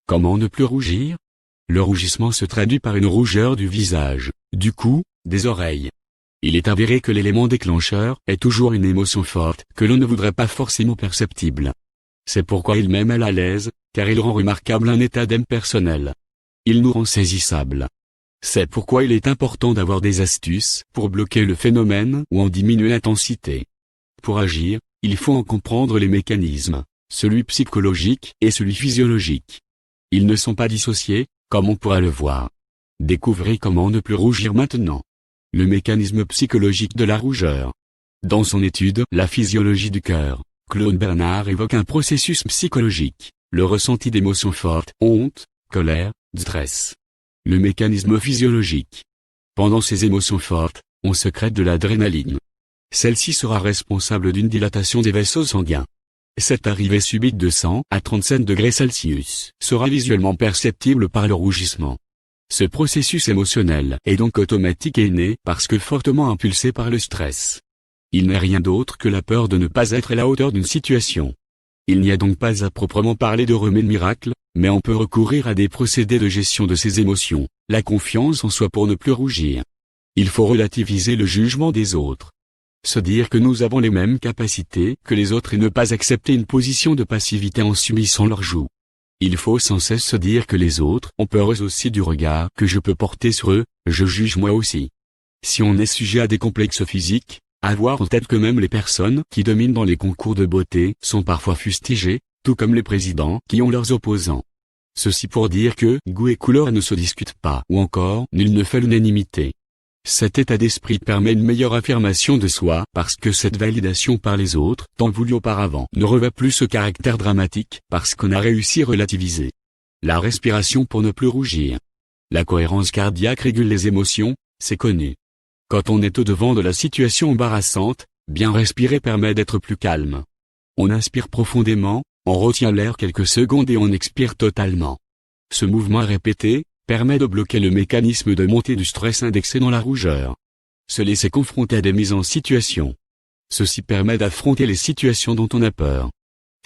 Comment ne plus rougir? Le rougissement se traduit par une rougeur du visage, du cou, des oreilles. Il est avéré que l'élément déclencheur est toujours une émotion forte que l'on ne voudrait pas forcément perceptible. C'est pourquoi il met mal à l'aise, car il rend remarquable un état d'âme personnel. Il nous rend saisissables. C'est pourquoi il est important d'avoir des astuces pour bloquer le phénomène ou en diminuer l'intensité. Pour agir, il faut en comprendre les mécanismes, celui psychologique et celui physiologique. Ils ne sont pas dissociés, comme on pourra le voir. Découvrez comment ne plus rougir maintenant. Le mécanisme psychologique de la rougeur. Dans son étude « La physiologie du cœur », Claude Bernard évoque un processus psychologique, le ressenti d'émotions fortes, honte, colère, stress. Le mécanisme physiologique. Pendant ces émotions fortes, on sécrète de l'adrénaline. Celle-ci sera responsable d'une dilatation des vaisseaux sanguins. Cette arrivée subite de sang à 37 degrés Celsius sera visuellement perceptible par le rougissement. Ce processus émotionnel est donc automatique et né parce que fortement impulsé par le stress. Il n'est rien d'autre que la peur de ne pas être à la hauteur d'une situation. Il n'y a donc pas à proprement parler de remède miracle, mais on peut recourir à des procédés de gestion de ses émotions, la confiance en soi pour ne plus rougir. Il faut relativiser le jugement des autres. Se dire que nous avons les mêmes capacités que les autres et ne pas accepter une position de passivité en subissant leur joug. Il faut sans cesse se dire que les autres ont peur eux aussi du regard que je peux porter sur eux, je juge moi aussi. Si on est sujet à des complexes physiques, avoir en tête que même les personnes qui dominent dans les concours de beauté sont parfois fustigées, tout comme les présidents qui ont leurs opposants. Ceci pour dire que goût et couleur ne se discutent pas ou encore nul ne fait l'unanimité. Cet état d'esprit permet une meilleure affirmation de soi parce que cette validation par les autres, tant voulue auparavant, ne revêt plus ce caractère dramatique parce qu'on a réussi à relativiser. La respiration pour ne plus rougir. La cohérence cardiaque régule les émotions, c'est connu. Quand on est au-devant de la situation embarrassante, bien respirer permet d'être plus calme. On inspire profondément, on retient l'air quelques secondes et on expire totalement. Ce mouvement répété permet de bloquer le mécanisme de montée du stress indexé dans la rougeur. Se laisser confronter à des mises en situation. Ceci permet d'affronter les situations dont on a peur.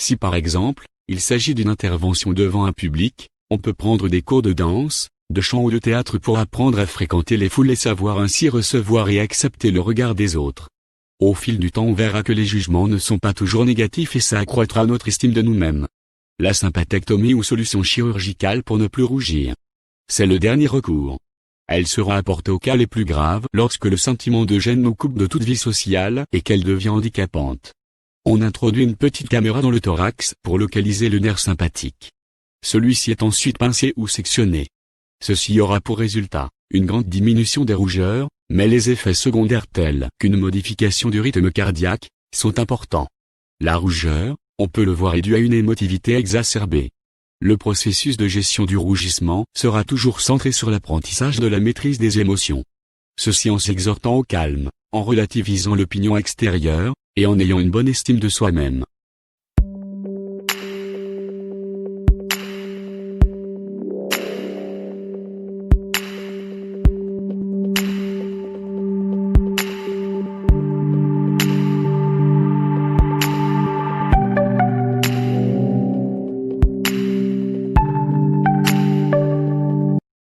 Si par exemple, il s'agit d'une intervention devant un public, on peut prendre des cours de danse, de chant ou de théâtre pour apprendre à fréquenter les foules et savoir ainsi recevoir et accepter le regard des autres. Au fil du temps on verra que les jugements ne sont pas toujours négatifs et ça accroîtra notre estime de nous-mêmes. La sympathectomie ou solution chirurgicale pour ne plus rougir. C'est le dernier recours. Elle sera apportée aux cas les plus graves lorsque le sentiment de gêne nous coupe de toute vie sociale et qu'elle devient handicapante. On introduit une petite caméra dans le thorax pour localiser le nerf sympathique. Celui-ci est ensuite pincé ou sectionné. Ceci aura pour résultat une grande diminution des rougeurs, mais les effets secondaires tels qu'une modification du rythme cardiaque sont importants. La rougeur, on peut le voir, est due à une émotivité exacerbée. Le processus de gestion du rougissement sera toujours centré sur l'apprentissage de la maîtrise des émotions. Ceci en s'exhortant au calme, en relativisant l'opinion extérieure, et en ayant une bonne estime de soi-même.